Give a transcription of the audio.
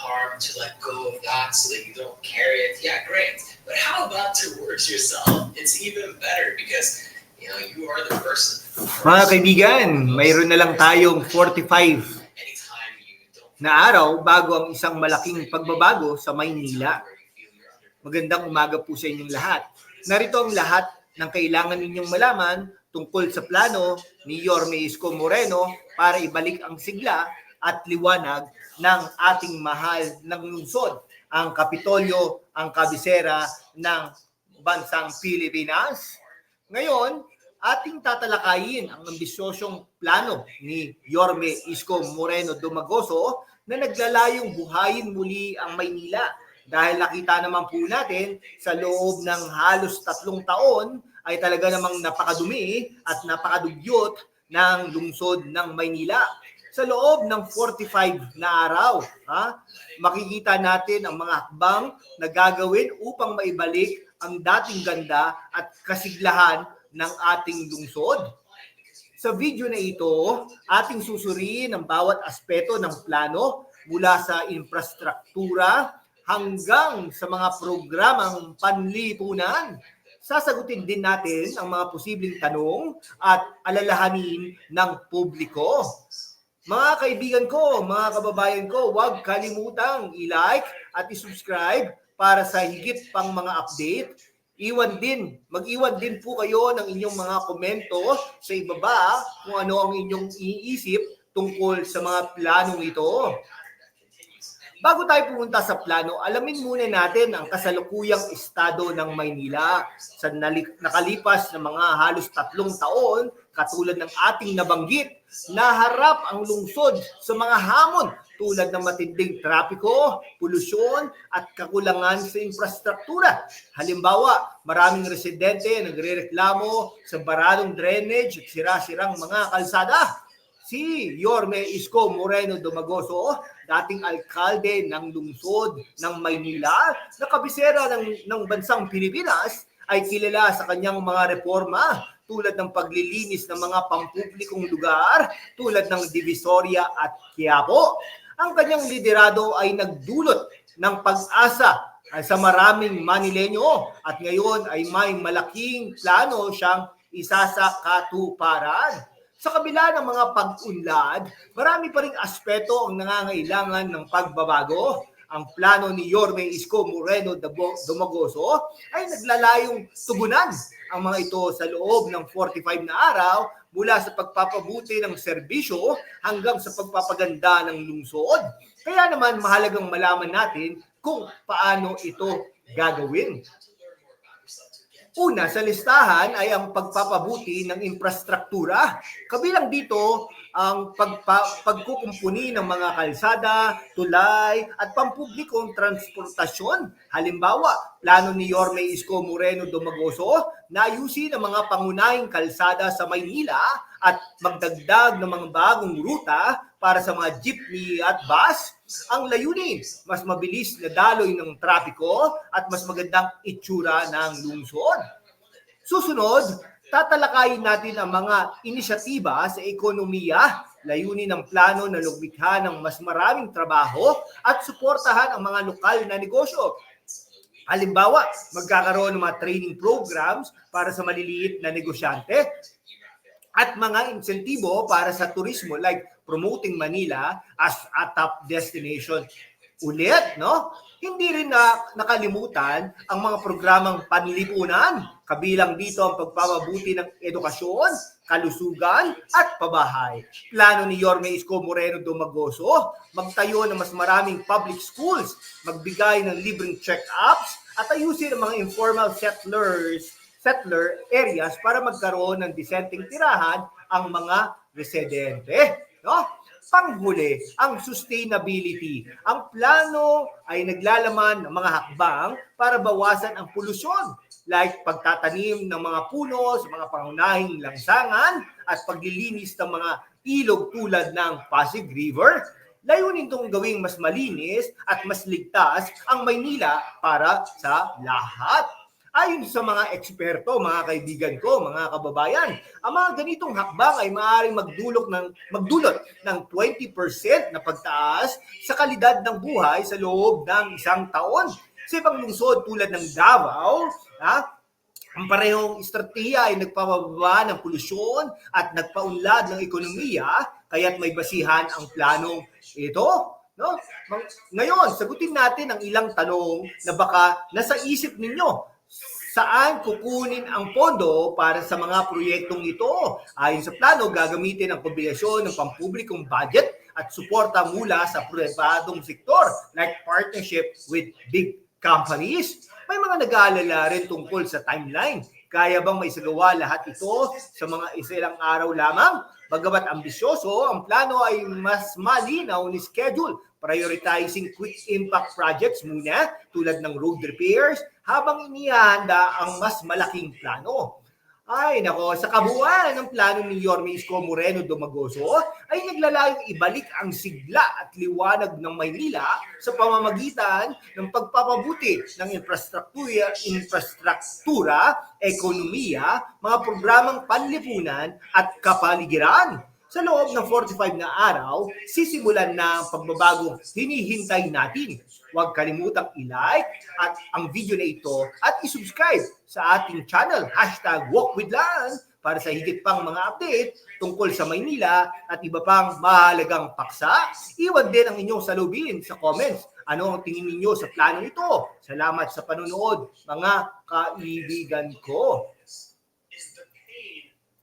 harm to let go of that so that you don't carry it. Yeah, great. But how about towards yourself? It's even better because you are the person. Mga kaibigan, mayroon na lang tayong 45 na araw bago ang isang malaking pagbabago sa Maynila. Magandang umaga po sa inyong lahat. Narito ang lahat ng kailangan ninyong malaman tungkol sa plano ni Yorme Isko Moreno para ibalik ang sigla at liwanag ng ating mahal ng lungsod, ang Kapitolyo, ang kabisera ng bansang Pilipinas. Ngayon, ating tatalakayin ang ambisyosong plano ni Yorme Isko Moreno Dumagoso na naglalayong buhayin muli ang Maynila. Dahil nakita naman po natin sa loob ng halos 3 taon ay talaga namang napakadumi at napakadugyot ng lungsod ng Maynila. Sa loob ng 45 na araw, makikita natin ang mga hakbang na gagawin upang maibalik ang dating ganda at kasiglahan ng ating lungsod. Sa video na ito, ating susuriin ang bawat aspeto ng plano mula sa infrastruktura hanggang sa mga programang panlipunan. Sasagutin din natin ang mga posibleng tanong at alalahanin ng publiko. Mga kaibigan ko, mga kababayan ko, huwag kalimutang i-like at i-subscribe para sa higit pang mga update. Mag-iwan din po kayo ng inyong mga komento sa ibaba kung ano ang inyong iniisip tungkol sa mga planong ito. Bago tayo pumunta sa plano, alamin muna natin ang kasalukuyang estado ng Maynila. Sa nakalipas na mga halos 3 taon, katulad ng ating nabanggit, naharap ang lungsod sa mga hamon tulad ng matinding trapiko, polusyon at kakulangan sa infrastruktura. Halimbawa, maraming residente nagrereklamo sa baradong drainage at sira-sirang mga kalsada. Si Yorme Isko Moreno Dumagoso, dating alkalde ng lungsod ng Maynila, na kabisera ng bansang Pilipinas, ay kilala sa kanyang mga reforma tulad ng paglilinis ng mga pampublikong lugar tulad ng Divisoria at Quiapo. Ang kanyang liderado ay nagdulot ng pag-asa sa maraming Manileño at ngayon ay may malaking plano siyang isasakatuparan. Sa kabila ng mga pag-unlad, marami pa ring aspeto ang nangangailangan ng pagbabago. Ang plano ni Yorme Isko Moreno Dumagoso ay naglalayong tugunan ang mga ito sa loob ng 45 na araw mula sa pagpapabuti ng serbisyo hanggang sa pagpapaganda ng lungsod. Kaya naman mahalagang malaman natin kung paano ito gagawin. Una sa listahan ay ang pagpapabuti ng infrastruktura. Kabilang dito ang pagkukumpuni ng mga kalsada, tulay at pampublikong transportasyon. Halimbawa, plano ni Yorme Isko Moreno Dumagoso na ayusin ang mga pangunahing kalsada sa Maynila at magdagdag ng mga bagong ruta para sa mga jeepney at bus. Ang layunin, mas mabilis na daloy ng trapiko at mas magandang itsura ng lungsod. Susunod, tatalakayin natin ang mga inisyatiba sa ekonomiya, layunin ng plano na lumikha ng mas maraming trabaho at suportahan ang mga lokal na negosyo. Halimbawa, magkakaroon ng mga training programs para sa maliliit na negosyante at mga insentibo para sa turismo like promoting Manila as a top destination. Ulit, no? Hindi rin nakalimutan ang mga programang panlipunan. Kabilang dito ang pagpapabuti ng edukasyon, kalusugan at pabahay. Plano ni Yorme Isko Moreno Dumagoso, magtayo ng mas maraming public schools, magbigay ng libreng check-ups at ayusin ang mga informal settler areas para magkaroon ng disenteng tirahan ang mga residente. No? Panghuli, ang sustainability. Ang plano ay naglalaman ng mga hakbang para bawasan ang polusyon like pagtatanim ng mga puno sa mga pangunahing langsangan at paglilinis ng mga ilog tulad ng Pasig River. Layunin itong gawing mas malinis at mas ligtas ang Maynila para sa lahat. Ayon sa mga eksperto, mga kaibigan ko, mga kababayan, ang mga ganitong hakbang ay maaaring magdulot ng 20% na pagtaas sa kalidad ng buhay sa loob ng isang taon. Sa ibang lungsod tulad ng Davao, ang parehong estratehiya ay nagpapababa ng polusyon at nagpaunlad ng ekonomiya, kaya't may basihan ang planong ito. No? Ngayon, sagutin natin ang ilang tanong na baka nasa isip ninyo. Saan kukunin ang pondo para sa mga proyektong ito? Ayon sa plano, gagamitin ang kombinasyon ng pampublikong budget at suporta mula sa pribadong sektor like partnership with big companies. May mga nag-aalala rin tungkol sa timeline. Kaya bang may isagawa lahat ito sa mga ilang araw lamang? Bagamat ambisyoso, ang plano ay mas malinaw ni schedule, prioritizing quick impact projects muna tulad ng road repairs habang inihanda ang mas malaking plano. Ay nako, sa kabuuan ng plano ni Yorme Isko Moreno Domagoso ay naglalayong ibalik ang sigla at liwanag ng Maynila sa pamamagitan ng pagpapabuti ng infrastruktura, ekonomiya, mga programang panlipunan at kapaligiran. Sa loob ng 45 na araw, sisimulan na ang pagbabagong hinihintay natin. Huwag kalimutang i-like at ang video na ito at i-subscribe sa ating channel, #WalkWithLan, para sa higit pang mga update tungkol sa Maynila at iba pang mahalagang paksa. Iwan din ang inyong salubin sa comments. Ano ang tingin ninyo sa plano ito? Salamat sa panonood, mga kaibigan ko.